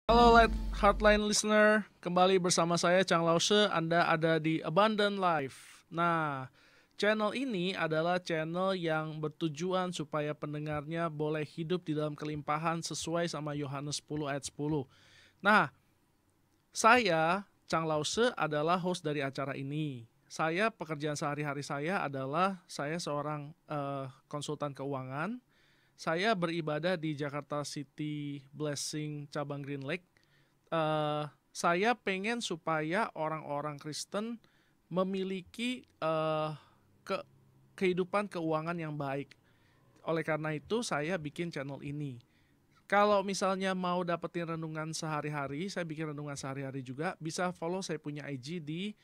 Halo Light Heartline listener, kembali bersama saya Chang Lause. Anda ada di Abundant Life. Nah, channel ini adalah channel yang bertujuan supaya pendengarnya boleh hidup di dalam kelimpahan sesuai sama Yohanes 10 ayat 10. Nah, saya Chang Lause adalah host dari acara ini. Pekerjaan sehari-hari saya adalah saya seorang konsultan keuangan. Saya beribadah di Jakarta City Blessing cabang Green Lake. Saya pengen supaya orang-orang Kristen memiliki kehidupan keuangan yang baik. Oleh karena itu saya bikin channel ini. Kalau misalnya mau dapetin renungan sehari-hari, saya bikin renungan sehari-hari juga. Bisa follow saya punya IG di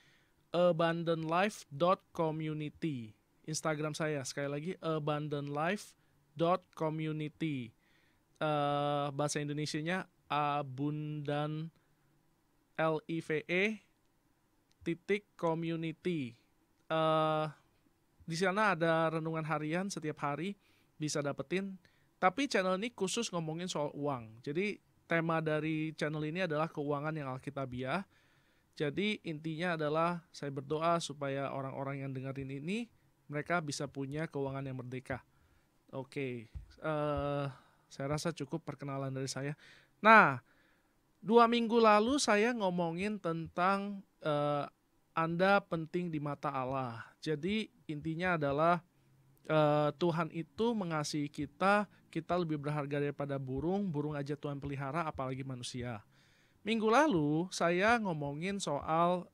abundantlife.community. Instagram saya sekali lagi abundantlife.community. Bahasa Indonesianya abundan LIVE titik community. Di sana ada renungan harian setiap hari, bisa dapetin. Tapi channel ini khusus ngomongin soal uang. Jadi tema dari channel ini adalah keuangan yang alkitabiah. Jadi intinya adalah saya berdoa supaya orang-orang yang dengerin ini mereka bisa punya keuangan yang merdeka. Oke, saya rasa cukup perkenalan dari saya. Nah, 2 minggu lalu saya ngomongin tentang Anda penting di mata Allah. Jadi intinya adalah Tuhan itu mengasihi kita, kita lebih berharga daripada burung, burung aja Tuhan pelihara, apalagi manusia. Minggu lalu saya ngomongin soal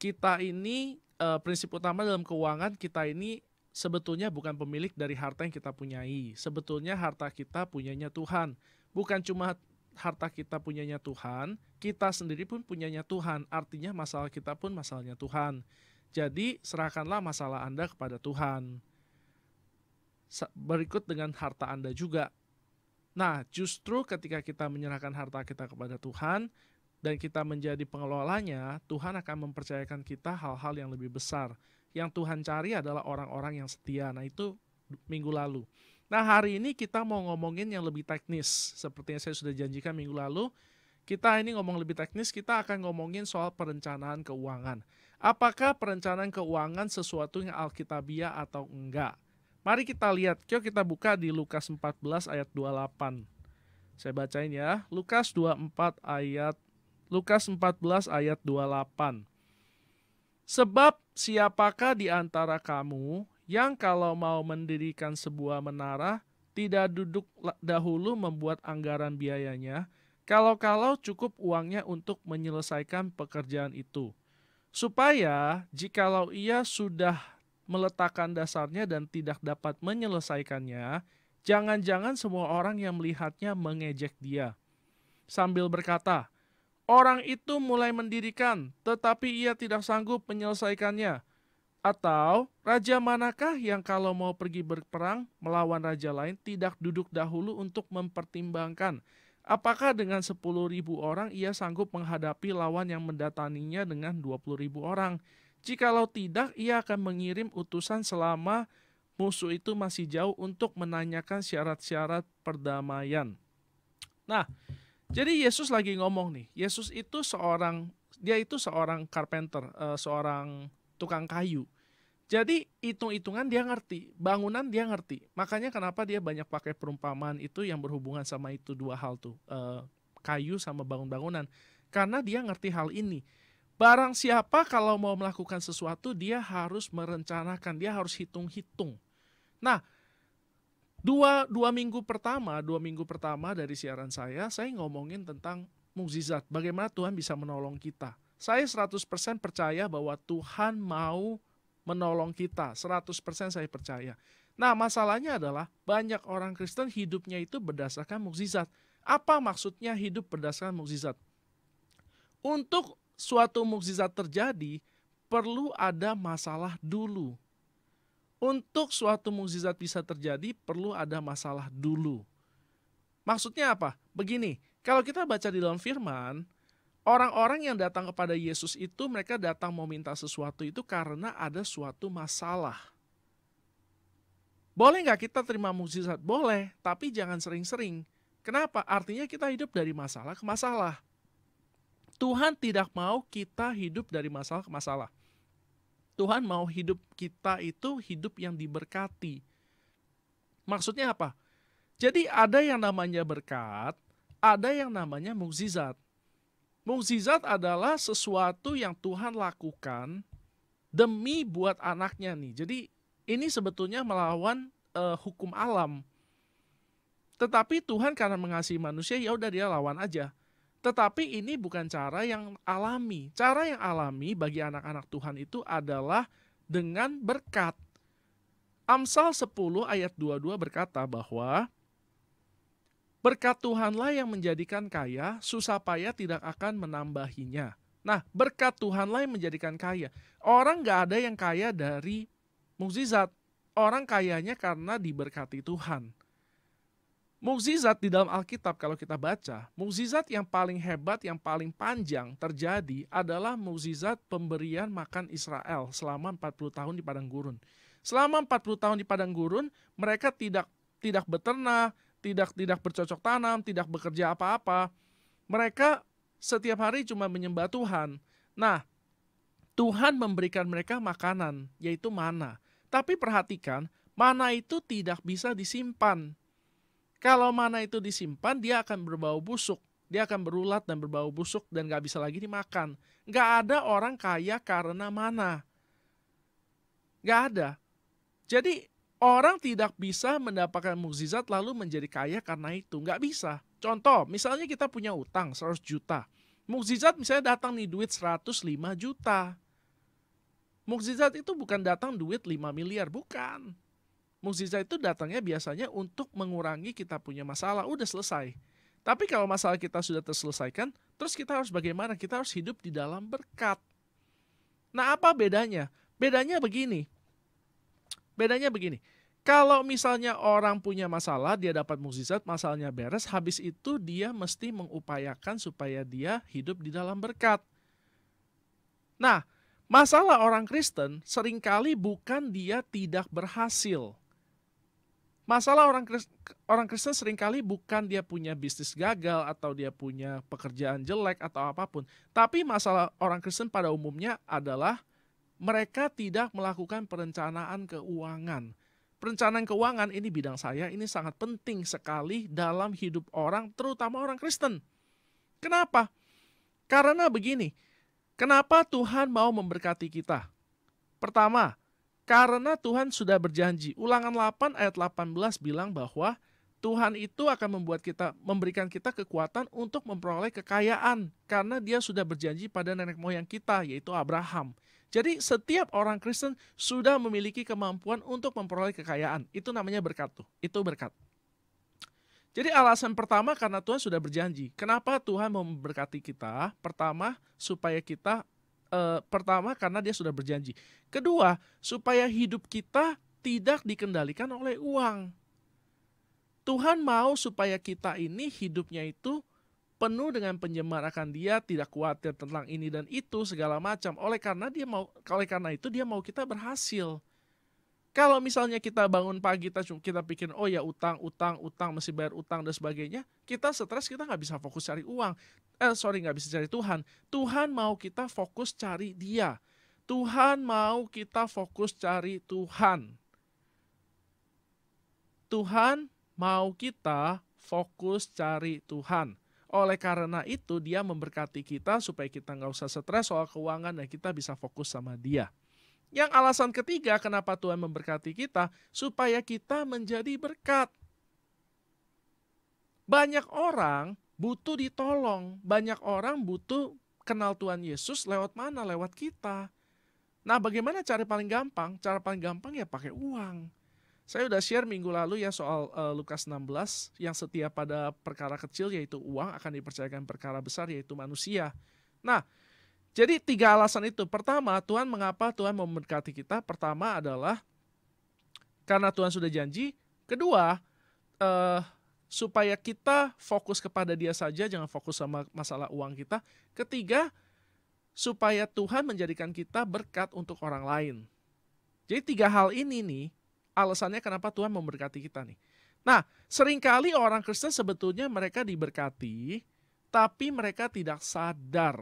kita ini prinsip utama dalam keuangan kita ini sebetulnya bukan pemilik dari harta yang kita punyai. Sebetulnya harta kita punyanya Tuhan. Bukan cuma harta kita punyanya Tuhan, kita sendiri pun punyanya Tuhan. Artinya masalah kita pun masalahnya Tuhan. Jadi serahkanlah masalah Anda kepada Tuhan. Berikut dengan harta Anda juga. Nah, justru ketika kita menyerahkan harta kita kepada Tuhan dan kita menjadi pengelolanya, Tuhan akan mempercayakan kita hal-hal yang lebih besar. Yang Tuhan cari adalah orang-orang yang setia. Nah, itu minggu lalu. Nah, hari ini kita mau ngomongin yang lebih teknis. Seperti yang saya sudah janjikan minggu lalu, kita ini ngomong lebih teknis, kita akan ngomongin soal perencanaan keuangan. Apakah perencanaan keuangan sesuatu yang alkitabiah atau enggak? Mari kita lihat, yuk kita buka di Lukas 14 ayat 28. Saya bacain ya, Lukas 14 ayat 28. Sebab siapakah di antara kamu yang kalau mau mendirikan sebuah menara, tidak duduk dahulu membuat anggaran biayanya, kalau-kalau cukup uangnya untuk menyelesaikan pekerjaan itu. Supaya jikalau ia sudah meletakkan dasarnya dan tidak dapat menyelesaikannya, jangan-jangan semua orang yang melihatnya mengejek dia. Sambil berkata, orang itu mulai mendirikan, tetapi ia tidak sanggup menyelesaikannya. Atau, raja manakah yang kalau mau pergi berperang melawan raja lain tidak duduk dahulu untuk mempertimbangkan apakah dengan 10.000 orang ia sanggup menghadapi lawan yang mendatanginya dengan 20.000 orang? Jikalau tidak, ia akan mengirim utusan selama musuh itu masih jauh untuk menanyakan syarat-syarat perdamaian. Nah, jadi Yesus lagi ngomong nih. Yesus itu seorang carpenter, seorang tukang kayu. Jadi hitung-hitungan dia ngerti, bangunan dia ngerti. Makanya kenapa dia banyak pakai perumpamaan itu yang berhubungan sama itu dua hal tuh, kayu sama bangun-bangunan. Karena dia ngerti hal ini. Barang siapa kalau mau melakukan sesuatu dia harus merencanakan, dia harus hitung-hitung. Nah, dua minggu pertama dari siaran saya ngomongin tentang mukjizat. Bagaimana Tuhan bisa menolong kita. Saya 100% percaya bahwa Tuhan mau menolong kita, 100% saya percaya. Nah, masalahnya adalah banyak orang Kristen hidupnya itu berdasarkan mukjizat. Apa maksudnya hidup berdasarkan mukjizat? Untuk suatu mukjizat terjadi, perlu ada masalah dulu. Untuk suatu mukjizat bisa terjadi, perlu ada masalah dulu. Maksudnya apa? Begini, kalau kita baca di dalam firman, orang-orang yang datang kepada Yesus itu mereka datang mau minta sesuatu itu karena ada suatu masalah. Boleh nggak kita terima mukjizat? Boleh, tapi jangan sering-sering. Kenapa? Artinya kita hidup dari masalah ke masalah. Tuhan tidak mau kita hidup dari masalah ke masalah. Tuhan mau hidup kita itu hidup yang diberkati. Maksudnya apa? Jadi ada yang namanya berkat, ada yang namanya mukjizat. Mukjizat adalah sesuatu yang Tuhan lakukan demi buat anaknya nih. Jadi ini sebetulnya melawan hukum alam. Tetapi Tuhan karena mengasihi manusia, ya udah dia lawan aja. Tetapi ini bukan cara yang alami. Cara yang alami bagi anak-anak Tuhan itu adalah dengan berkat. Amsal 10 ayat 22 berkata bahwa berkat Tuhanlah yang menjadikan kaya, susah payah tidak akan menambahinya. Nah, berkat Tuhanlah yang menjadikan kaya. Orang gak ada yang kaya dari mukjizat. Orang kayanya karena diberkati Tuhan. Mukjizat di dalam Alkitab kalau kita baca, mukjizat yang paling hebat, yang paling panjang terjadi adalah mukjizat pemberian makan Israel selama 40 tahun di padang gurun. Selama 40 tahun di padang gurun, mereka tidak beternak, tidak bercocok tanam, tidak bekerja apa-apa. Mereka setiap hari cuma menyembah Tuhan. Nah, Tuhan memberikan mereka makanan, yaitu mana. Tapi perhatikan, mana itu tidak bisa disimpan. Kalau mana itu disimpan, dia akan berbau busuk. Dia akan berulat dan berbau busuk dan gak bisa lagi dimakan. Gak ada orang kaya karena mana. Gak ada. Jadi orang tidak bisa mendapatkan mukjizat lalu menjadi kaya karena itu. Gak bisa. Contoh, misalnya kita punya utang 100 juta. Mukjizat misalnya datang nih duit 105 juta. Mukjizat itu bukan datang duit 5 miliar, bukan. Mukjizat itu datangnya biasanya untuk mengurangi kita punya masalah, udah selesai. Tapi kalau masalah kita sudah terselesaikan, terus kita harus bagaimana? Kita harus hidup di dalam berkat. Nah, apa bedanya? Bedanya begini. Kalau misalnya orang punya masalah, dia dapat mukjizat, masalahnya beres, habis itu dia mesti mengupayakan supaya dia hidup di dalam berkat. Nah, masalah orang Kristen seringkali bukan dia tidak berhasil. Masalah orang Kristen seringkali bukan dia punya bisnis gagal atau dia punya pekerjaan jelek atau apapun. Tapi masalah orang Kristen pada umumnya adalah mereka tidak melakukan perencanaan keuangan. Perencanaan keuangan ini bidang saya, ini sangat penting sekali dalam hidup orang, terutama orang Kristen. Kenapa? Karena begini, kenapa Tuhan mau memberkati kita? Pertama, karena Tuhan sudah berjanji. Ulangan 8 ayat 18 bilang bahwa Tuhan itu akan memberikan kita kekuatan untuk memperoleh kekayaan. Karena dia sudah berjanji pada nenek moyang kita, yaitu Abraham. Jadi setiap orang Kristen sudah memiliki kemampuan untuk memperoleh kekayaan. Itu namanya berkat tuh. Itu berkat. Jadi alasan pertama karena Tuhan sudah berjanji. Kenapa Tuhan mau memberkati kita? Pertama, supaya kita pertama karena dia sudah berjanji. Kedua, supaya hidup kita tidak dikendalikan oleh uang. Tuhan mau supaya kita ini hidupnya itu penuh dengan penyembah akan dia, tidak khawatir tentang ini dan itu segala macam. Oleh karena itu dia mau kita berhasil. Kalau misalnya kita bangun pagi kita pikir oh ya utang mesti bayar utang dan sebagainya, kita stres, kita nggak bisa fokus cari uang. Nggak bisa cari Tuhan. Tuhan mau kita fokus cari Dia. Tuhan mau kita fokus cari Tuhan. Tuhan mau kita fokus cari Tuhan. Oleh karena itu dia memberkati kita supaya kita nggak usah stres soal keuangan dan kita bisa fokus sama Dia. Yang alasan ketiga kenapa Tuhan memberkati kita, supaya kita menjadi berkat. Banyak orang butuh ditolong, banyak orang butuh kenal Tuhan Yesus lewat mana? Lewat kita. Nah, bagaimana cara paling gampang? Cara paling gampang ya pakai uang. Saya udah share minggu lalu ya soal Lukas 16, yang setia pada perkara kecil yaitu uang akan dipercayakan perkara besar yaitu manusia. Nah, jadi 3 alasan itu. Pertama, mengapa Tuhan memberkati kita? Pertama adalah karena Tuhan sudah janji. Kedua, supaya kita fokus kepada Dia saja, jangan fokus sama masalah uang kita. Ketiga, supaya Tuhan menjadikan kita berkat untuk orang lain. Jadi 3 hal ini nih, alasannya kenapa Tuhan memberkati kita nih. Nah, seringkali orang Kristen sebetulnya mereka diberkati, tapi mereka tidak sadar.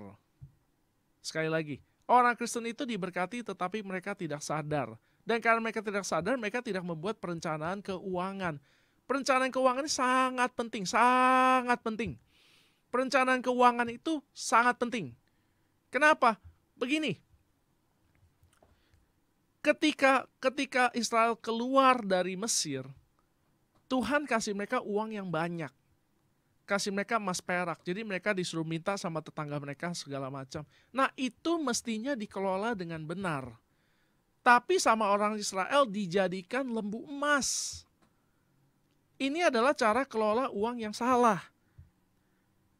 Sekali lagi, orang Kristen itu diberkati tetapi mereka tidak sadar. Dan karena mereka tidak sadar, mereka tidak membuat perencanaan keuangan. Perencanaan keuangan ini sangat penting, sangat penting. Perencanaan keuangan itu sangat penting. Kenapa? Begini, ketika Israel keluar dari Mesir, Tuhan kasih mereka uang yang banyak. Kasih mereka emas perak. Jadi mereka disuruh minta sama tetangga mereka segala macam. Nah, itu mestinya dikelola dengan benar. Tapi sama orang Israel dijadikan lembu emas. Ini adalah cara kelola uang yang salah.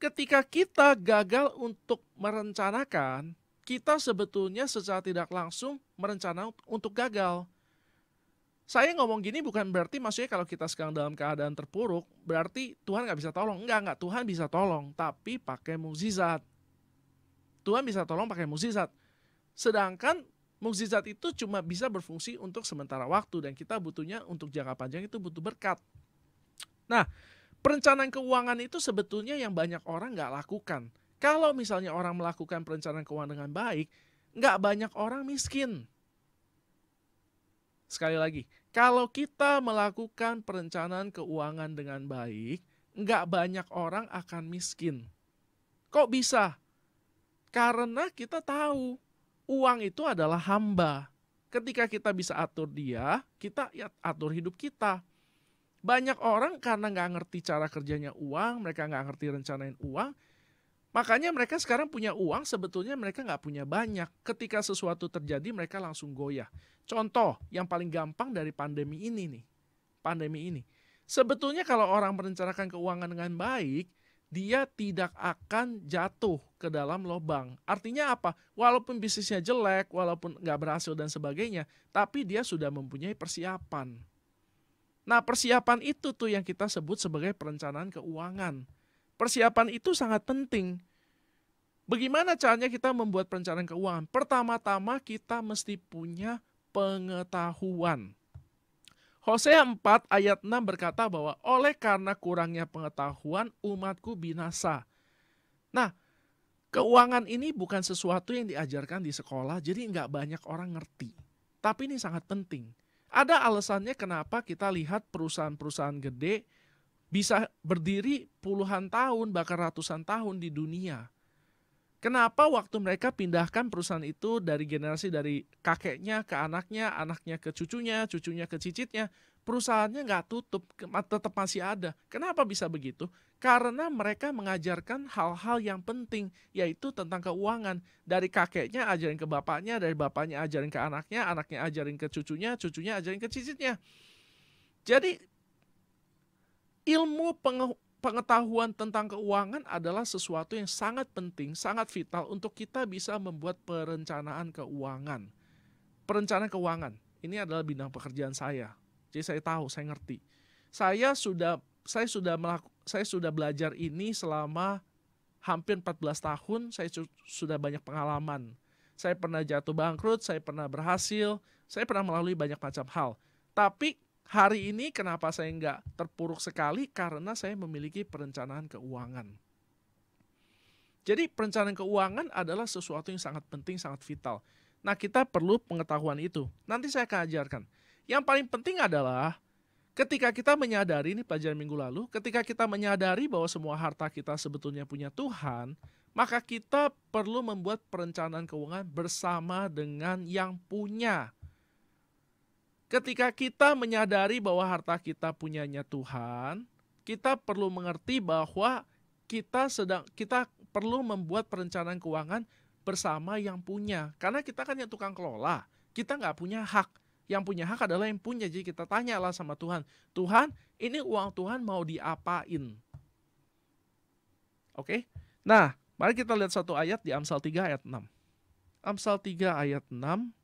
Ketika kita gagal untuk merencanakan, kita sebetulnya secara tidak langsung merencanakan untuk gagal. Saya ngomong gini bukan berarti maksudnya kalau kita sekarang dalam keadaan terpuruk, berarti Tuhan nggak bisa tolong. Enggak, Tuhan bisa tolong, tapi pakai mukjizat. Tuhan bisa tolong pakai mukjizat. Sedangkan mukjizat itu cuma bisa berfungsi untuk sementara waktu, dan kita butuhnya untuk jangka panjang itu butuh berkat. Nah, perencanaan keuangan itu sebetulnya yang banyak orang nggak lakukan. Kalau misalnya orang melakukan perencanaan keuangan dengan baik, nggak banyak orang miskin. Sekali lagi, kalau kita melakukan perencanaan keuangan dengan baik, nggak banyak orang akan miskin. Kok bisa? Karena kita tahu uang itu adalah hamba. Ketika kita bisa atur dia, kita atur hidup kita. Banyak orang karena nggak ngerti cara kerjanya uang, mereka nggak ngerti rencanain uang, makanya mereka sekarang punya uang, sebetulnya mereka nggak punya banyak. Ketika sesuatu terjadi, mereka langsung goyah. Contoh yang paling gampang dari pandemi ini nih. Pandemi ini. Sebetulnya kalau orang merencanakan keuangan dengan baik, dia tidak akan jatuh ke dalam lubang. Artinya apa? Walaupun bisnisnya jelek, walaupun nggak berhasil dan sebagainya, tapi dia sudah mempunyai persiapan. Nah, persiapan itu tuh yang kita sebut sebagai perencanaan keuangan. Persiapan itu sangat penting. Bagaimana caranya kita membuat perencanaan keuangan? Pertama-tama kita mesti punya pengetahuan. Hosea 4 ayat 6 berkata bahwa oleh karena kurangnya pengetahuan umatku binasa. Nah, keuangan ini bukan sesuatu yang diajarkan di sekolah, jadi nggak banyak orang ngerti. Tapi ini sangat penting. Ada alasannya kenapa kita lihat perusahaan-perusahaan gede bisa berdiri puluhan tahun, bahkan ratusan tahun di dunia. Kenapa waktu mereka pindahkan perusahaan itu dari generasi dari kakeknya ke anaknya, anaknya ke cucunya, cucunya ke cicitnya, perusahaannya nggak tutup, tetap masih ada. Kenapa bisa begitu? Karena mereka mengajarkan hal-hal yang penting, yaitu tentang keuangan. Dari kakeknya ajarin ke bapaknya, dari bapaknya ajarin ke anaknya, anaknya ajarin ke cucunya, cucunya ajarin ke cicitnya. Jadi ilmu pengetahuan tentang keuangan adalah sesuatu yang sangat penting, sangat vital untuk kita bisa membuat perencanaan keuangan. Perencanaan keuangan, ini adalah bidang pekerjaan saya. Jadi saya tahu, saya ngerti. Saya sudah belajar ini selama hampir 14 tahun, saya sudah banyak pengalaman. Saya pernah jatuh bangkrut, saya pernah berhasil, saya pernah melalui banyak macam hal. Tapi hari ini kenapa saya nggak terpuruk sekali? Karena saya memiliki perencanaan keuangan. Jadi perencanaan keuangan adalah sesuatu yang sangat penting, sangat vital. Nah, kita perlu pengetahuan itu. Nanti saya akan ajarkan. Yang paling penting adalah ketika kita menyadari, ini pelajaran minggu lalu, ketika kita menyadari bahwa semua harta kita sebetulnya punya Tuhan, maka kita perlu membuat perencanaan keuangan bersama dengan yang punya. Ketika kita menyadari bahwa harta kita punyanya Tuhan, kita perlu mengerti bahwa kita perlu membuat perencanaan keuangan bersama yang punya. Karena kita kan yang tukang kelola, kita nggak punya hak. Yang punya hak adalah yang punya. Jadi kita tanyalah sama Tuhan, Tuhan, ini uang Tuhan mau diapain? Oke? Nah, mari kita lihat satu ayat di Amsal 3 ayat 6. Amsal 3 ayat 6.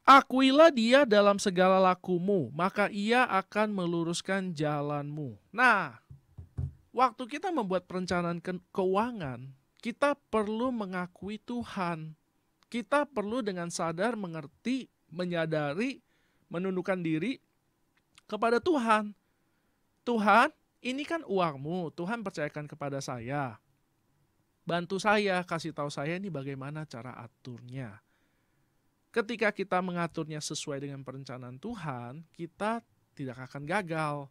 Akuilah dia dalam segala lakumu, maka ia akan meluruskan jalanmu. Nah, waktu kita membuat perencanaan keuangan, kita perlu mengakui Tuhan. Kita perlu dengan sadar mengerti, menyadari, menundukkan diri kepada Tuhan. Tuhan, ini kan uangmu, Tuhan percayakan kepada saya. Bantu saya, kasih tahu saya ini bagaimana cara aturnya. Ketika kita mengaturnya sesuai dengan perencanaan Tuhan, kita tidak akan gagal.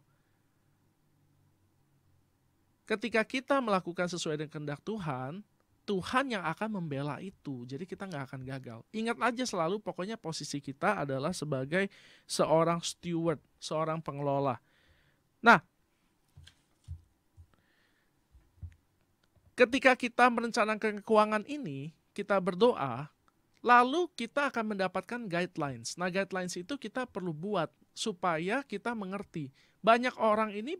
Ketika kita melakukan sesuai dengan kehendak Tuhan, Tuhan yang akan membela itu. Jadi kita nggak akan gagal. Ingat aja selalu, pokoknya posisi kita adalah sebagai seorang steward, seorang pengelola. Nah, ketika kita merencanakan keuangan ini, kita berdoa, lalu kita akan mendapatkan guidelines. Nah, guidelines itu kita perlu buat supaya kita mengerti. Banyak orang ini,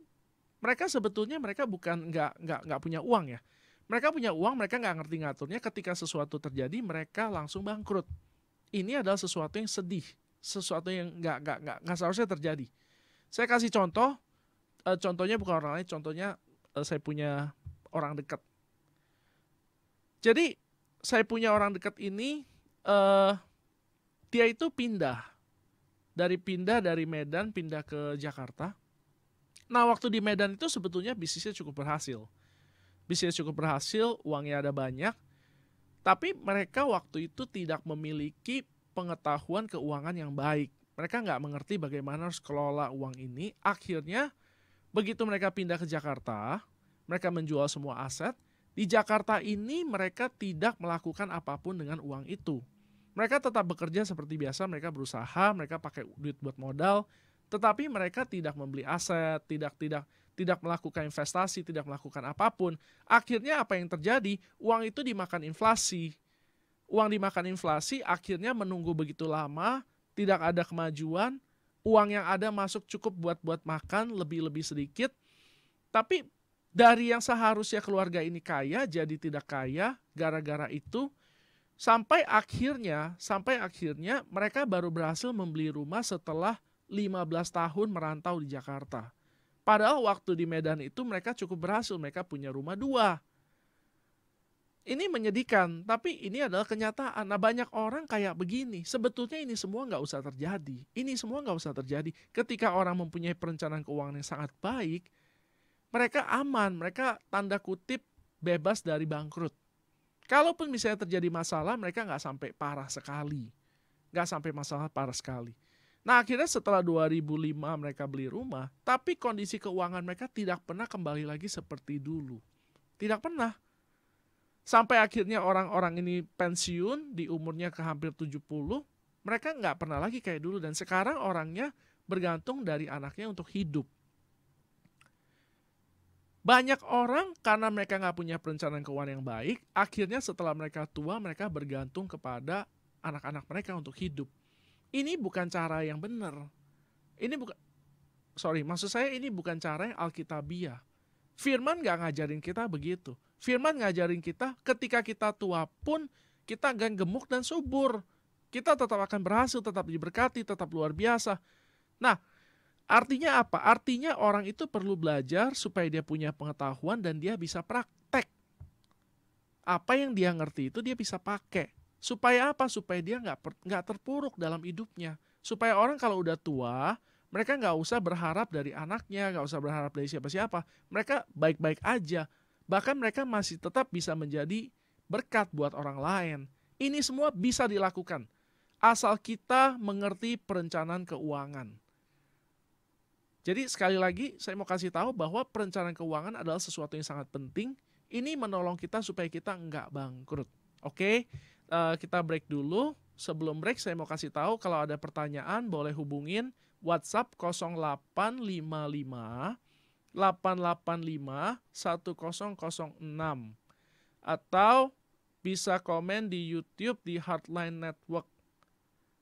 mereka sebetulnya mereka bukan nggak punya uang ya. Mereka punya uang, mereka nggak ngerti ngaturnya. Ketika sesuatu terjadi, mereka langsung bangkrut. Ini adalah sesuatu yang sedih, sesuatu yang nggak seharusnya terjadi. Saya kasih contoh, contohnya bukan orang lain, contohnya saya punya orang dekat. Jadi saya punya orang dekat ini, dia itu pindah dari Medan pindah ke Jakarta. Nah, waktu di Medan itu sebetulnya bisnisnya cukup berhasil. Uangnya ada banyak, tapi mereka waktu itu tidak memiliki pengetahuan keuangan yang baik. Mereka nggak mengerti bagaimana harus kelola uang ini. Akhirnya, begitu mereka pindah ke Jakarta, mereka menjual semua aset. Di Jakarta ini mereka tidak melakukan apapun dengan uang itu. Mereka tetap bekerja seperti biasa, mereka berusaha, mereka pakai duit buat modal, tetapi mereka tidak membeli aset, tidak melakukan investasi, tidak melakukan apapun. Akhirnya apa yang terjadi? Uang itu dimakan inflasi. Uang dimakan inflasi, akhirnya menunggu begitu lama, tidak ada kemajuan, uang yang ada masuk cukup buat makan, lebih sedikit. Tapi dari yang seharusnya keluarga ini kaya, jadi tidak kaya, gara-gara itu, sampai akhirnya mereka baru berhasil membeli rumah setelah 15 tahun merantau di Jakarta. Padahal waktu di Medan itu mereka cukup berhasil, mereka punya rumah 2. Ini menyedihkan, tapi ini adalah kenyataan. Nah, banyak orang kayak begini. Sebetulnya ini semua nggak usah terjadi. Ketika orang mempunyai perencanaan keuangan yang sangat baik, mereka aman, mereka tanda kutip bebas dari bangkrut. Kalaupun misalnya terjadi masalah, mereka nggak sampai masalah parah sekali. Nah, akhirnya setelah 2005 mereka beli rumah, tapi kondisi keuangan mereka tidak pernah kembali lagi seperti dulu. Tidak pernah. Sampai akhirnya orang-orang ini pensiun di umurnya ke hampir 70, mereka nggak pernah lagi kayak dulu. Dan sekarang orangnya bergantung dari anaknya untuk hidup. Banyak orang karena mereka nggak punya perencanaan keuangan yang baik, akhirnya setelah mereka tua, mereka bergantung kepada anak-anak mereka untuk hidup. Ini bukan cara yang benar. Maksud saya ini bukan cara yang alkitabiah. Firman nggak ngajarin kita begitu. Firman ngajarin kita ketika kita tua pun kita akan gemuk dan subur. Kita tetap akan berhasil, tetap diberkati, tetap luar biasa. Nah, artinya apa? Artinya orang itu perlu belajar supaya dia punya pengetahuan dan dia bisa praktek. Apa yang dia ngerti itu dia bisa pakai. Supaya apa? Supaya dia nggak terpuruk dalam hidupnya. Supaya orang kalau udah tua, mereka nggak usah berharap dari anaknya, nggak usah berharap dari siapa-siapa. Mereka baik-baik aja. Bahkan mereka masih tetap bisa menjadi berkat buat orang lain. Ini semua bisa dilakukan. Asal kita mengerti perencanaan keuangan. Jadi sekali lagi saya mau kasih tahu bahwa perencanaan keuangan adalah sesuatu yang sangat penting. Ini menolong kita supaya kita nggak bangkrut. Oke? Kita break dulu. Sebelum break saya mau kasih tahu kalau ada pertanyaan boleh hubungin WhatsApp 0855 885 1006 atau bisa komen di YouTube di Heartline Network.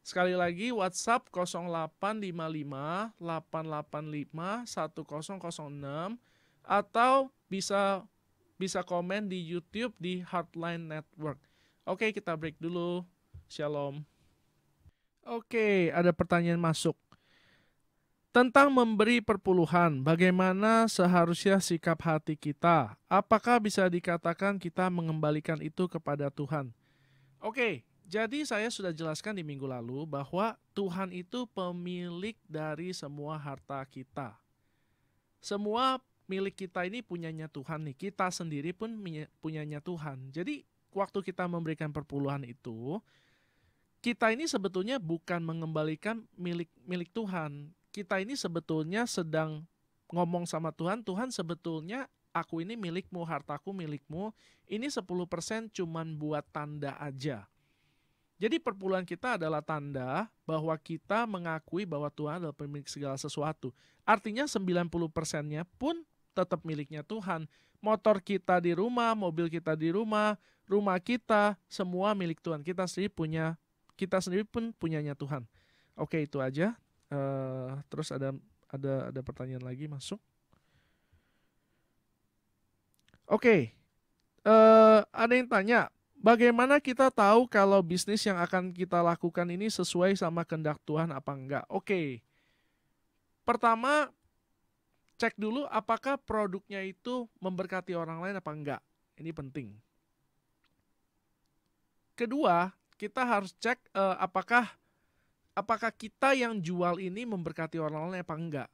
Sekali lagi WhatsApp 0855 885 1006 atau bisa komen di YouTube di Heartline Network. Oke, kita break dulu. Shalom. Oke, ada pertanyaan masuk. Tentang memberi perpuluhan, bagaimana seharusnya sikap hati kita? Apakah bisa dikatakan kita mengembalikan itu kepada Tuhan? Oke, jadi saya sudah jelaskan di minggu lalu bahwa Tuhan itu pemilik dari semua harta kita. Semua milik kita ini punyanya Tuhan nih. Kita sendiri pun punyanya Tuhan. Jadi waktu kita memberikan perpuluhan itu, kita ini sebetulnya bukan mengembalikan milik Tuhan. Kita ini sebetulnya sedang ngomong sama Tuhan, Tuhan sebetulnya aku ini milikmu, hartaku milikmu, ini 10% cuman buat tanda aja. Jadi perpuluhan kita adalah tanda bahwa kita mengakui bahwa Tuhan adalah pemilik segala sesuatu. Artinya 90%-nya pun tetap miliknya Tuhan. Motor kita di rumah, mobil kita di rumah kita, semua milik Tuhan. Kita sendiri pun punyanya Tuhan. Oke, itu aja. Terus ada pertanyaan lagi masuk. Oke, ada yang tanya, bagaimana kita tahu kalau bisnis yang akan kita lakukan ini sesuai sama kehendak Tuhan apa enggak? Oke, pertama cek dulu apakah produknya itu memberkati orang lain apa enggak. Ini penting. Kedua, kita harus cek apakah kita yang jual ini memberkati orang lain apa enggak.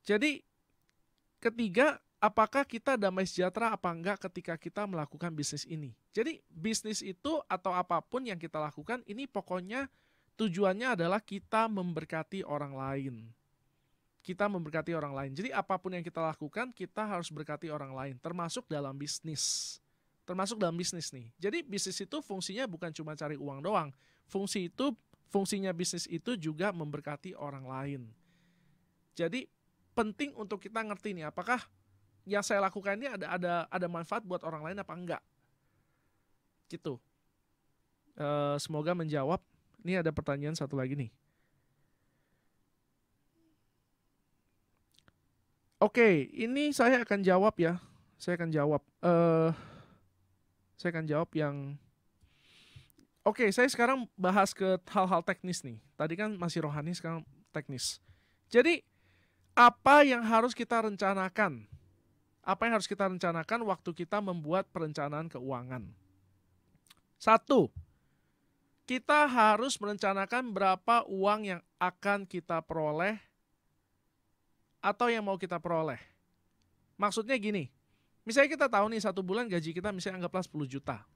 Jadi ketiga, apakah kita damai sejahtera apa enggak ketika kita melakukan bisnis ini. Jadi bisnis itu atau apapun yang kita lakukan ini pokoknya tujuannya adalah kita memberkati orang lain. Kita memberkati orang lain. Jadi apapun yang kita lakukan kita harus berkati orang lain, termasuk dalam bisnis. Termasuk dalam bisnis nih. Jadi bisnis itu fungsinya bukan cuma cari uang doang. Fungsinya bisnis itu juga memberkati orang lain. Jadi penting untuk kita ngerti nih, apakah yang saya lakukan ini ada manfaat buat orang lain apa enggak. Gitu. Semoga menjawab. Ini ada pertanyaan satu lagi nih. Oke, ini saya akan jawab ya. Saya akan jawab yang... Oke, saya sekarang bahas ke hal-hal teknis nih. Tadi kan masih rohani, sekarang teknis. Jadi, apa yang harus kita rencanakan? Apa yang harus kita rencanakan waktu kita membuat perencanaan keuangan? 1. Kita harus merencanakan berapa uang yang akan kita peroleh atau yang mau kita peroleh. Maksudnya gini, misalnya kita tahu nih 1 bulan gaji kita misalnya anggaplah 10 juta.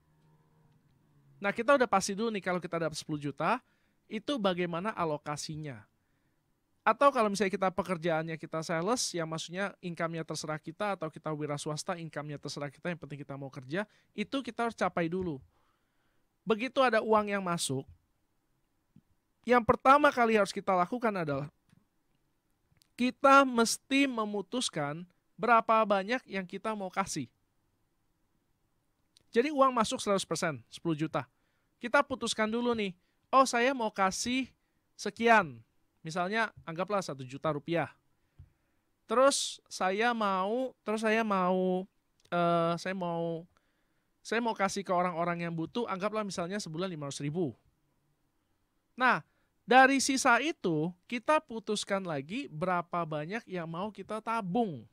Nah kita udah pasti dulu nih kalau kita dapat 10 juta, itu bagaimana alokasinya. Atau kalau misalnya kita pekerjaannya kita sales, yang maksudnya income-nya terserah kita, atau kita wira swasta, income-nya terserah kita, yang penting kita mau kerja, itu kita harus capai dulu. Begitu ada uang yang masuk, yang pertama kali harus kita lakukan adalah kita mesti memutuskan berapa banyak yang kita mau kasih. Jadi uang masuk 100%, 10 juta. Kita putuskan dulu nih, oh saya mau kasih sekian. Misalnya anggaplah 1 juta rupiah. Terus saya mau kasih ke orang-orang yang butuh, anggaplah misalnya sebulan 500.000. Nah, dari sisa itu kita putuskan lagi berapa banyak yang mau kita tabung.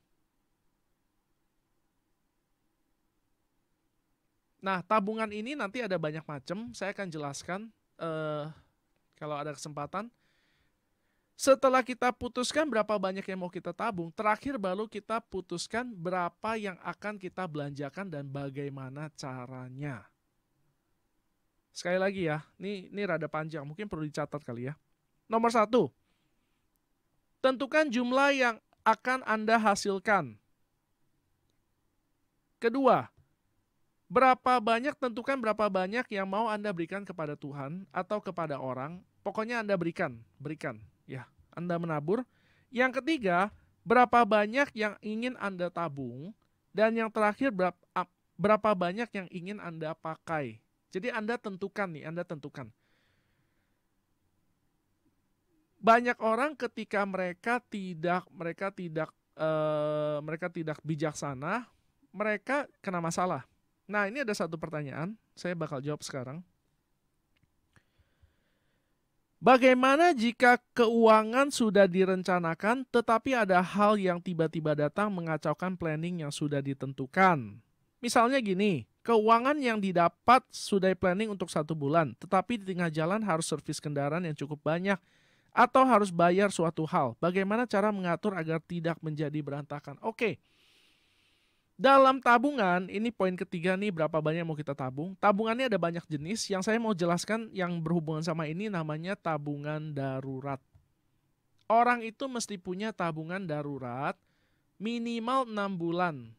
Nah, tabungan ini nanti ada banyak macam, saya akan jelaskan kalau ada kesempatan. Setelah kita putuskan berapa banyak yang mau kita tabung, terakhir baru kita putuskan berapa yang akan kita belanjakan dan bagaimana caranya. Sekali lagi ya, ini rada panjang, mungkin perlu dicatat kali ya. Nomor 1, tentukan jumlah yang akan Anda hasilkan. Kedua, tentukan berapa banyak yang mau Anda berikan kepada Tuhan atau kepada orang. Pokoknya Anda berikan. Ya, Anda menabur. Yang ketiga, berapa banyak yang ingin Anda tabung. Dan yang terakhir, berapa banyak yang ingin Anda pakai. Jadi Anda tentukan. Banyak orang ketika mereka tidak bijaksana, mereka kena masalah. Nah, ini ada satu pertanyaan, saya bakal jawab sekarang. Bagaimana jika keuangan sudah direncanakan, tetapi ada hal yang tiba-tiba datang mengacaukan planning yang sudah ditentukan? Misalnya gini, keuangan yang didapat sudah planning untuk 1 bulan, tetapi di tengah jalan harus servis kendaraan yang cukup banyak, atau harus bayar suatu hal. Bagaimana cara mengatur agar tidak menjadi berantakan? Oke. Dalam tabungan, ini poin ketiga nih, berapa banyak mau kita tabung. Tabungannya ada banyak jenis, yang saya mau jelaskan yang berhubungan sama ini namanya tabungan darurat. Orang itu mesti punya tabungan darurat minimal 6 bulan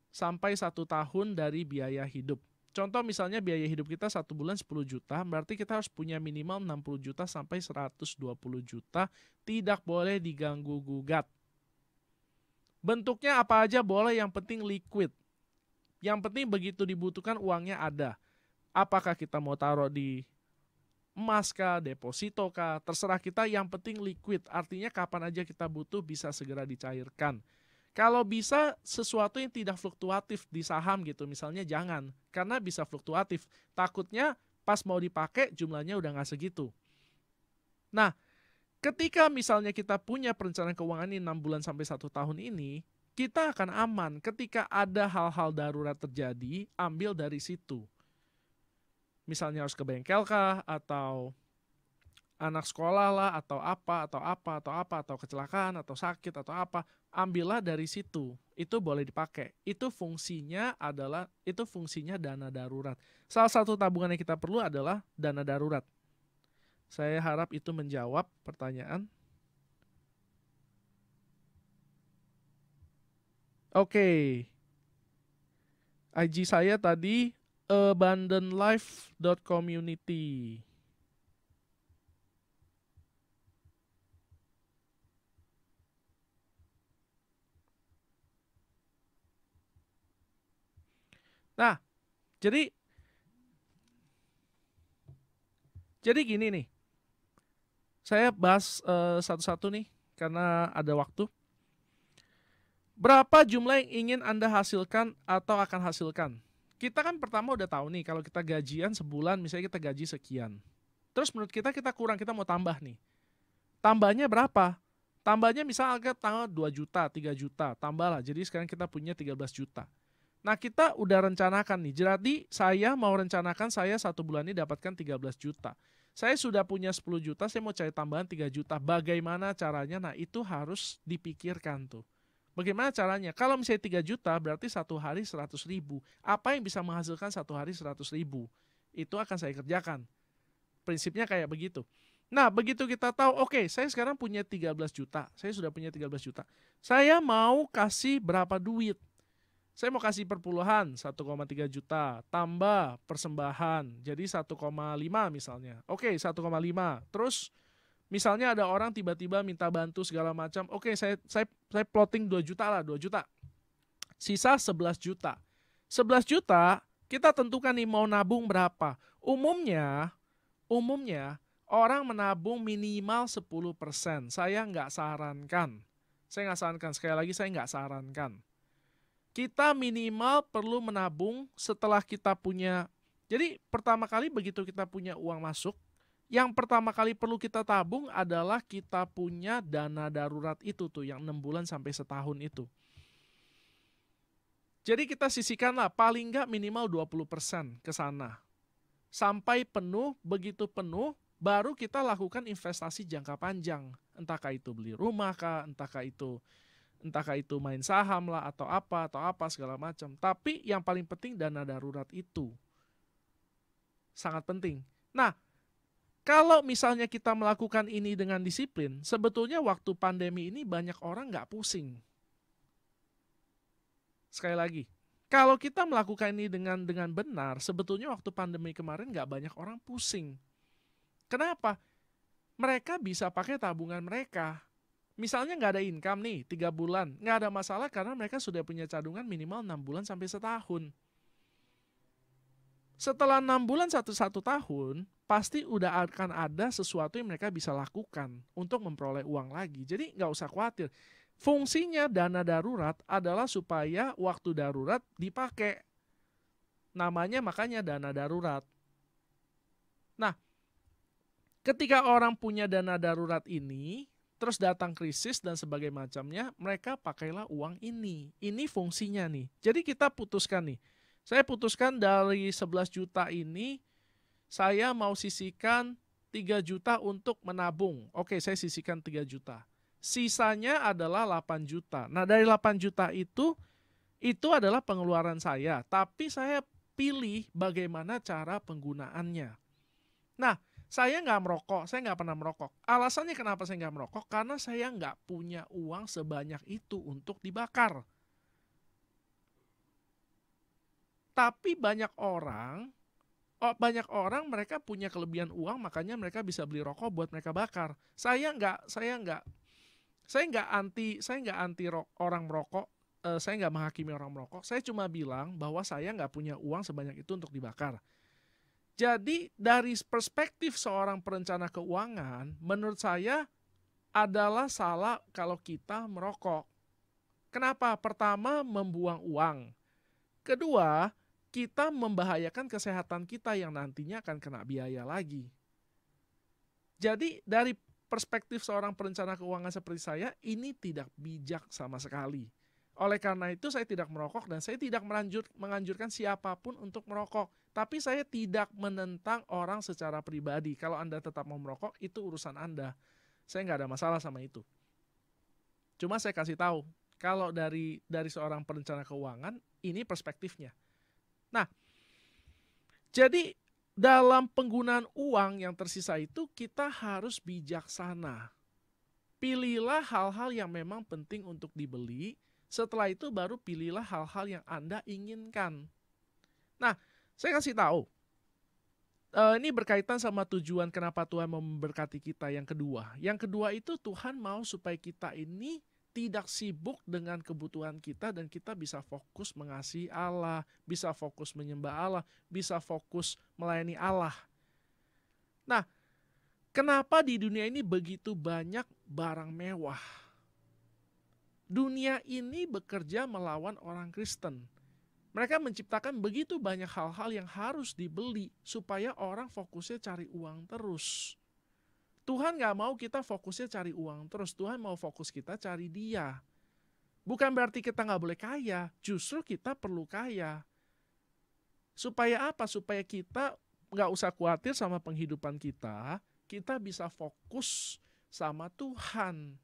sampai 1 tahun dari biaya hidup. Contoh misalnya biaya hidup kita 1 bulan 10 juta, berarti kita harus punya minimal 60 juta sampai 120 juta, tidak boleh diganggu gugat. Bentuknya apa aja boleh, yang penting liquid. Yang penting begitu dibutuhkan uangnya ada. Apakah kita mau taruh di emas kah, deposito kah, terserah kita, yang penting liquid. Artinya kapan aja kita butuh bisa segera dicairkan. Kalau bisa sesuatu yang tidak fluktuatif di saham gitu, misalnya jangan. Karena bisa fluktuatif. Takutnya pas mau dipakai jumlahnya udah nggak segitu. Nah, ketika misalnya kita punya perencanaan keuangan ini 6 bulan sampai 1 tahun ini, kita akan aman. Ketika ada hal-hal darurat terjadi, ambil dari situ. Misalnya harus ke bengkel kah, atau anak sekolah lah, atau kecelakaan, atau sakit, atau apa, ambillah dari situ. Itu boleh dipakai. Itu fungsinya dana darurat. Salah satu tabungan yang kita perlu adalah dana darurat. Saya harap itu menjawab pertanyaan. Oke. IG saya tadi abundantlife.community. Nah, jadi gini nih. Saya bahas satu-satu nih karena ada waktu. Berapa jumlah yang ingin Anda hasilkan atau akan hasilkan? Kita kan pertama udah tahu nih, kalau kita gajian sebulan, misalnya kita gaji sekian. Terus menurut kita kurang, kita mau tambah nih. Tambahnya berapa? Tambahnya misalnya tanggal 2 juta, 3 juta, tambahlah. Jadi sekarang kita punya 13 juta. Nah, kita udah rencanakan nih. Jadi saya mau rencanakan saya 1 bulan ini dapatkan 13 juta. Saya sudah punya 10 juta, saya mau cari tambahan 3 juta. Bagaimana caranya? Nah, itu harus dipikirkan tuh. Bagaimana caranya? Kalau misalnya 3 juta, berarti 1 hari 100 ribu. Apa yang bisa menghasilkan 1 hari 100 ribu? Itu akan saya kerjakan. Prinsipnya kayak begitu. Nah, begitu kita tahu, oke, saya sekarang punya 13 juta. Saya sudah punya 13 juta. Saya mau kasih berapa duit? Saya mau kasih perpuluhan 1,3 juta, tambah persembahan, jadi 1,5 misalnya. Oke, 1,5. Terus misalnya ada orang tiba-tiba minta bantu segala macam. Oke, saya plotting 2 juta lah, 2 juta. Sisa 11 juta. 11 juta kita tentukan nih mau nabung berapa. Umumnya orang menabung minimal 10%. Saya nggak sarankan. Sekali lagi saya nggak sarankan. Kita minimal perlu menabung setelah kita punya. Jadi pertama kali begitu kita punya uang masuk, yang pertama kali perlu kita tabung adalah kita punya dana darurat itu tuh, yang 6 bulan sampai setahun itu. Jadi kita sisihkanlah paling nggak minimal 20% ke sana. Sampai penuh, begitu penuh, baru kita lakukan investasi jangka panjang. Entahkah itu beli rumah kah, entahkah itu main saham lah, atau apa segala macam. Tapi yang paling penting dana darurat itu. Sangat penting. Nah, kalau misalnya kita melakukan ini dengan disiplin, sebetulnya waktu pandemi ini banyak orang nggak pusing. Sekali lagi, kalau kita melakukan ini dengan benar, sebetulnya waktu pandemi kemarin nggak banyak orang pusing. Kenapa? Mereka bisa pakai tabungan mereka. Misalnya nggak ada income nih, 3 bulan. Nggak ada masalah karena mereka sudah punya cadungan minimal 6 bulan sampai setahun. Setelah 6 bulan 1 tahun, pasti udah akan ada sesuatu yang mereka bisa lakukan untuk memperoleh uang lagi. Jadi nggak usah khawatir. Fungsinya dana darurat adalah supaya waktu darurat dipakai. Namanya makanya dana darurat. Nah, Ketika orang punya dana darurat ini, terus datang krisis dan sebagainya macamnya, mereka pakailah uang ini. Ini fungsinya nih. Jadi kita putuskan nih. Saya putuskan dari 11 juta ini, saya mau sisihkan 3 juta untuk menabung. Oke, saya sisihkan 3 juta. Sisanya adalah 8 juta. Nah, dari 8 juta itu adalah pengeluaran saya. Tapi saya pilih bagaimana cara penggunaannya. Nah, saya nggak merokok, saya nggak pernah merokok. Alasannya kenapa saya nggak merokok? Karena saya nggak punya uang sebanyak itu untuk dibakar. Tapi banyak orang mereka punya kelebihan uang, makanya mereka bisa beli rokok buat mereka bakar. Saya nggak anti orang merokok. Saya nggak menghakimi orang merokok. Saya cuma bilang bahwa saya nggak punya uang sebanyak itu untuk dibakar. Jadi dari perspektif seorang perencana keuangan, menurut saya adalah salah kalau kita merokok. Kenapa? Pertama, membuang uang. Kedua, kita membahayakan kesehatan kita yang nantinya akan kena biaya lagi. Jadi dari perspektif seorang perencana keuangan seperti saya, ini tidak bijak sama sekali. Oleh karena itu saya tidak merokok dan saya tidak menganjurkan siapapun untuk merokok. Tapi saya tidak menentang orang secara pribadi. Kalau Anda tetap mau merokok, itu urusan Anda. Saya nggak ada masalah sama itu. Cuma saya kasih tahu, kalau dari seorang perencana keuangan, ini perspektifnya. Nah, jadi dalam penggunaan uang yang tersisa itu, kita harus bijaksana. Pilihlah hal-hal yang memang penting untuk dibeli. Setelah itu baru pilihlah hal-hal yang Anda inginkan. Nah, saya kasih tahu. Ini berkaitan sama tujuan kenapa Tuhan mau memberkati kita yang kedua. Yang kedua itu Tuhan mau supaya kita ini tidak sibuk dengan kebutuhan kita dan kita bisa fokus mengasihi Allah, bisa fokus menyembah Allah, bisa fokus melayani Allah. Nah, kenapa di dunia ini begitu banyak barang mewah? Dunia ini bekerja melawan orang Kristen. Mereka menciptakan begitu banyak hal-hal yang harus dibeli supaya orang fokusnya cari uang terus. Tuhan gak mau kita fokusnya cari uang terus. Tuhan mau fokus kita cari Dia. Bukan berarti kita gak boleh kaya. Justru kita perlu kaya. Supaya apa? Supaya kita gak usah khawatir sama penghidupan kita. Kita bisa fokus sama Tuhan.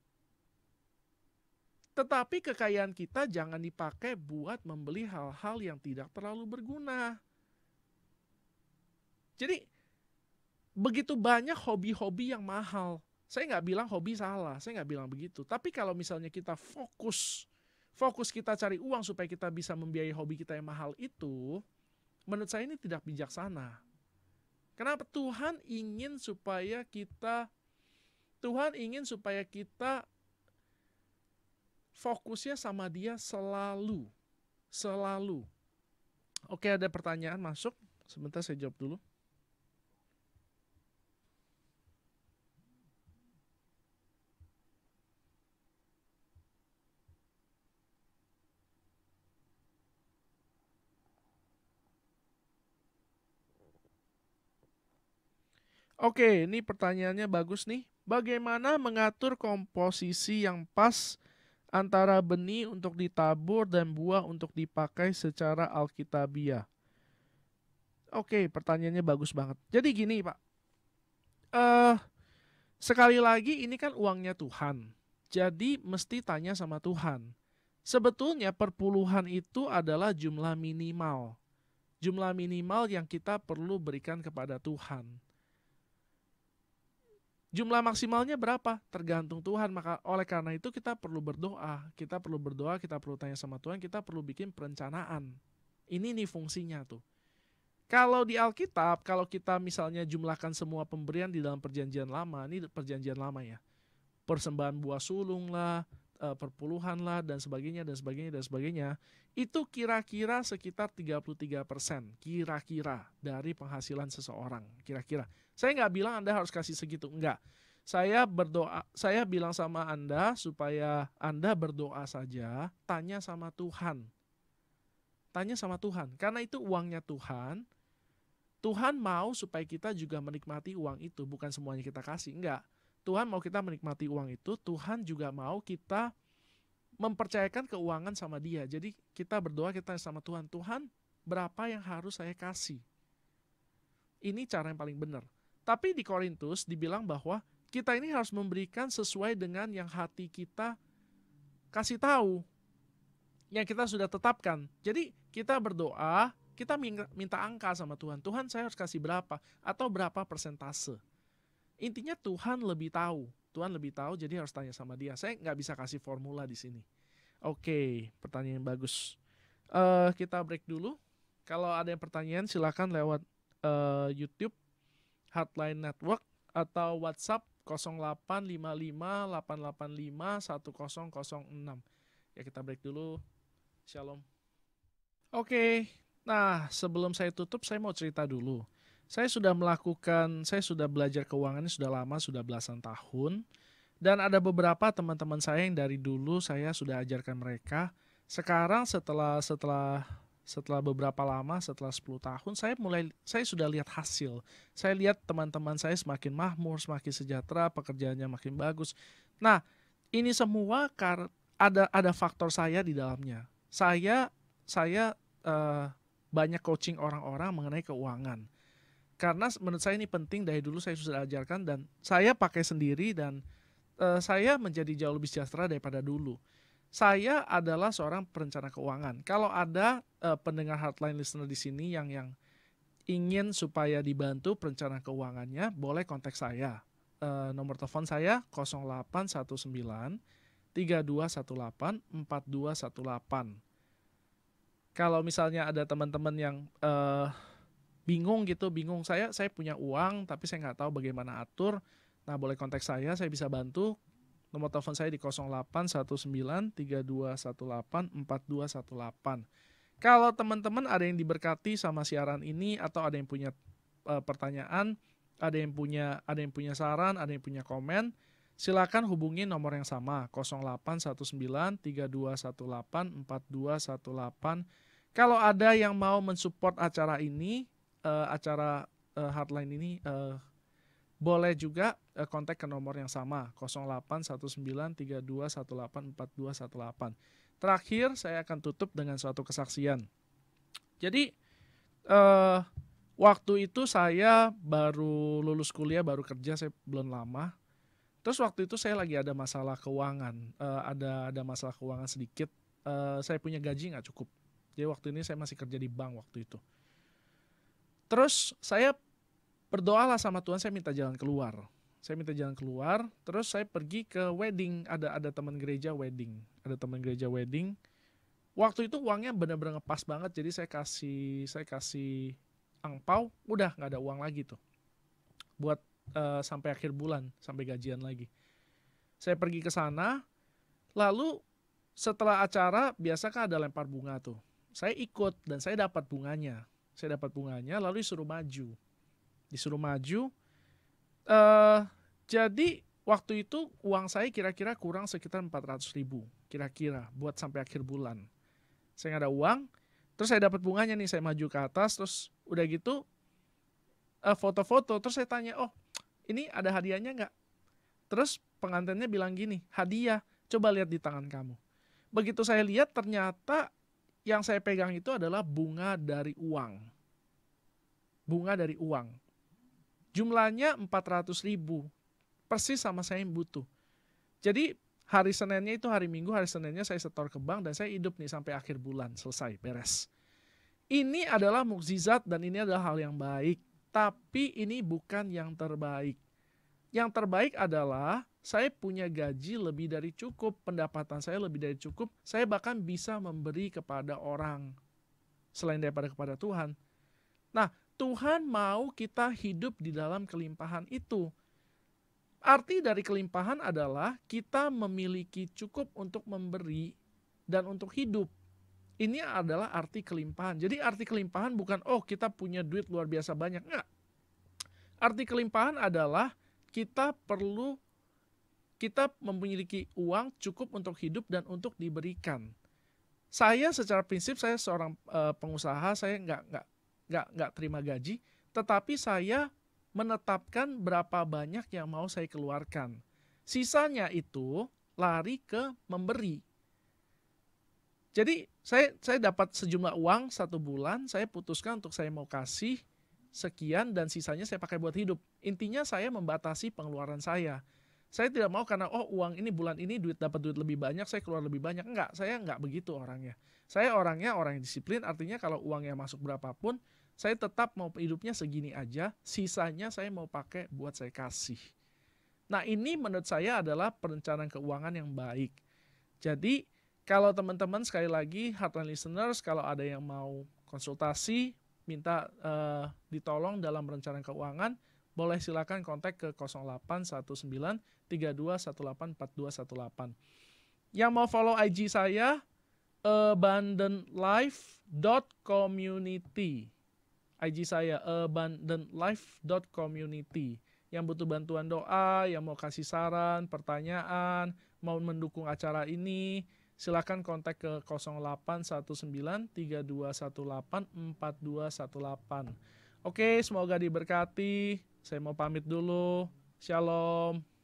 Tetapi kekayaan kita jangan dipakai buat membeli hal-hal yang tidak terlalu berguna. Jadi begitu banyak hobi-hobi yang mahal. Saya nggak bilang hobi salah, saya nggak bilang begitu. Tapi kalau misalnya kita fokus kita cari uang supaya kita bisa membiayai hobi kita yang mahal itu, menurut saya ini tidak bijaksana. Kenapa? Tuhan ingin supaya kita fokusnya sama Dia selalu. Oke, ada pertanyaan masuk. Sebentar saya jawab dulu. Oke, ini pertanyaannya bagus nih. Bagaimana mengatur komposisi yang pas antara benih untuk ditabur dan buah untuk dipakai secara alkitabiah? Oke, pertanyaannya bagus banget. Jadi gini, Pak. Sekali lagi ini kan uangnya Tuhan. Jadi mesti tanya sama Tuhan. Sebetulnya perpuluhan itu adalah jumlah minimal. Jumlah minimal yang kita perlu berikan kepada Tuhan. Jumlah maksimalnya berapa? Tergantung Tuhan. Maka oleh karena itu kita perlu berdoa. Kita perlu tanya sama Tuhan, kita perlu bikin perencanaan. Ini nih fungsinya tuh. Kalau di Alkitab, kalau kita misalnya jumlahkan semua pemberian di dalam perjanjian lama, ini perjanjian lama ya. Persembahan buah sulung lah, perpuluhan lah, dan sebagainya. Itu kira-kira sekitar 33%. Kira-kira dari penghasilan seseorang. Kira-kira. Saya nggak bilang Anda harus kasih segitu, enggak. Saya bilang sama Anda supaya Anda berdoa saja, tanya sama Tuhan. Karena itu uangnya Tuhan. Tuhan mau supaya kita juga menikmati uang itu, bukan semuanya kita kasih, enggak. Tuhan mau kita menikmati uang itu, Tuhan juga mau kita mempercayakan keuangan sama Dia. Jadi kita berdoa, kita sama Tuhan, Tuhan berapa yang harus saya kasih? Ini cara yang paling benar. Tapi di Korintus dibilang bahwa kita ini harus memberikan sesuai dengan yang hati kita kasih tahu, yang kita sudah tetapkan. Jadi kita berdoa, kita minta angka sama Tuhan. Tuhan, saya harus kasih berapa? Atau berapa persentase? Intinya Tuhan lebih tahu. Tuhan lebih tahu, jadi harus tanya sama Dia. Saya nggak bisa kasih formula di sini. Oke, pertanyaan yang bagus. Kita break dulu. Kalau ada yang pertanyaan, silakan lewat YouTube, Heartline Network, atau WhatsApp 0855-885-1006. Ya, kita break dulu. Shalom. Oke, nah sebelum saya tutup, saya mau cerita dulu. Saya sudah belajar keuangan ini sudah lama, sudah belasan tahun. Dan ada beberapa teman-teman saya yang dari dulu saya sudah ajarkan mereka. Sekarang setelah beberapa lama, setelah 10 tahun, saya sudah lihat hasil. Saya lihat teman-teman saya semakin makmur, semakin sejahtera, pekerjaannya makin bagus. Nah, ini semua ada faktor saya di dalamnya. Saya banyak coaching orang-orang mengenai keuangan. Karena menurut saya ini penting, dari dulu saya sudah ajarkan dan saya pakai sendiri, dan saya menjadi jauh lebih sejahtera daripada dulu. Saya adalah seorang perencana keuangan. Kalau ada pendengar Heartline listener di sini yang ingin supaya dibantu perencana keuangannya, boleh kontak saya. Nomor telepon saya 0819 3218 4218. Kalau misalnya ada teman-teman yang bingung, saya punya uang tapi saya nggak tahu bagaimana atur, nah boleh kontak saya bisa bantu. Nomor telepon saya di 0819 3218 4218. Kalau teman-teman ada yang diberkati sama siaran ini, atau ada yang punya pertanyaan, ada yang punya saran, ada yang punya komen, silakan hubungi nomor yang sama 0819 3218 4218. Kalau ada yang mau mensupport acara ini, Heartline ini, boleh juga kontak ke nomor yang sama 0819 3218 4218. Terakhir saya akan tutup dengan suatu kesaksian. Jadi waktu itu saya baru lulus kuliah, baru kerja, saya belum lama. Terus waktu itu saya lagi ada masalah keuangan, ada masalah keuangan sedikit. Saya punya gaji nggak cukup. Jadi waktu ini saya masih kerja di bank waktu itu. Terus saya berdoalah sama Tuhan, saya minta jalan keluar. Terus saya pergi ke wedding, ada teman gereja wedding. Waktu itu uangnya benar-benar ngepas banget, jadi saya kasih angpau, udah nggak ada uang lagi tuh. Buat sampai akhir bulan, sampai gajian lagi. Saya pergi ke sana, lalu setelah acara biasa kan ada lempar bunga tuh. Saya ikut dan saya dapat bunganya. Lalu disuruh maju. Jadi waktu itu uang saya kira-kira kurang sekitar 400.000 kira-kira buat sampai akhir bulan. Saya nggak ada uang, terus saya dapat bunganya nih, saya maju ke atas, terus udah gitu foto-foto, terus saya tanya, oh ini ada hadiahnya nggak? Terus pengantinnya bilang gini, hadiah, coba lihat di tangan kamu. Begitu saya lihat, ternyata yang saya pegang itu adalah bunga dari uang. Jumlahnya 400.000, persis sama saya yang butuh. Jadi hari Seninnya itu hari Minggu, hari Seninnya saya setor ke bank dan saya hidup nih sampai akhir bulan, selesai, beres. Ini adalah mukjizat dan ini adalah hal yang baik, tapi ini bukan yang terbaik. Yang terbaik adalah saya punya gaji lebih dari cukup, pendapatan saya lebih dari cukup, saya bahkan bisa memberi kepada orang selain daripada kepada Tuhan. Nah, Tuhan mau kita hidup di dalam kelimpahan itu. Arti dari kelimpahan adalah kita memiliki cukup untuk memberi dan untuk hidup. Ini adalah arti kelimpahan. Jadi arti kelimpahan bukan, oh kita punya duit luar biasa banyak. Enggak. Arti kelimpahan adalah kita memiliki uang cukup untuk hidup dan untuk diberikan. Saya secara prinsip, saya seorang pengusaha, saya nggak terima gaji, tetapi saya menetapkan berapa banyak yang mau saya keluarkan. Sisanya itu lari ke memberi. Jadi saya dapat sejumlah uang 1 bulan, saya putuskan untuk saya mau kasih sekian dan sisanya saya pakai buat hidup. Intinya saya membatasi pengeluaran saya. Saya tidak mau karena uang ini bulan ini dapat duit lebih banyak, saya keluar lebih banyak. Enggak, saya enggak begitu orangnya. Saya orangnya orang yang disiplin, artinya kalau uangnya masuk berapapun, saya tetap mau hidupnya segini aja, sisanya saya mau pakai buat saya kasih. Nah, ini menurut saya adalah perencanaan keuangan yang baik. Jadi, kalau teman-teman sekali lagi Heartline listeners, kalau ada yang mau konsultasi, minta ditolong dalam perencanaan keuangan, boleh silakan kontak ke 0819 32184218. Yang mau follow IG saya abundantlife.community. IG saya abundantlife.community. Yang butuh bantuan doa, yang mau kasih saran, pertanyaan, mau mendukung acara ini, silakan kontak ke 0819 32184218. Oke, semoga diberkati. Saya mau pamit dulu. Shalom.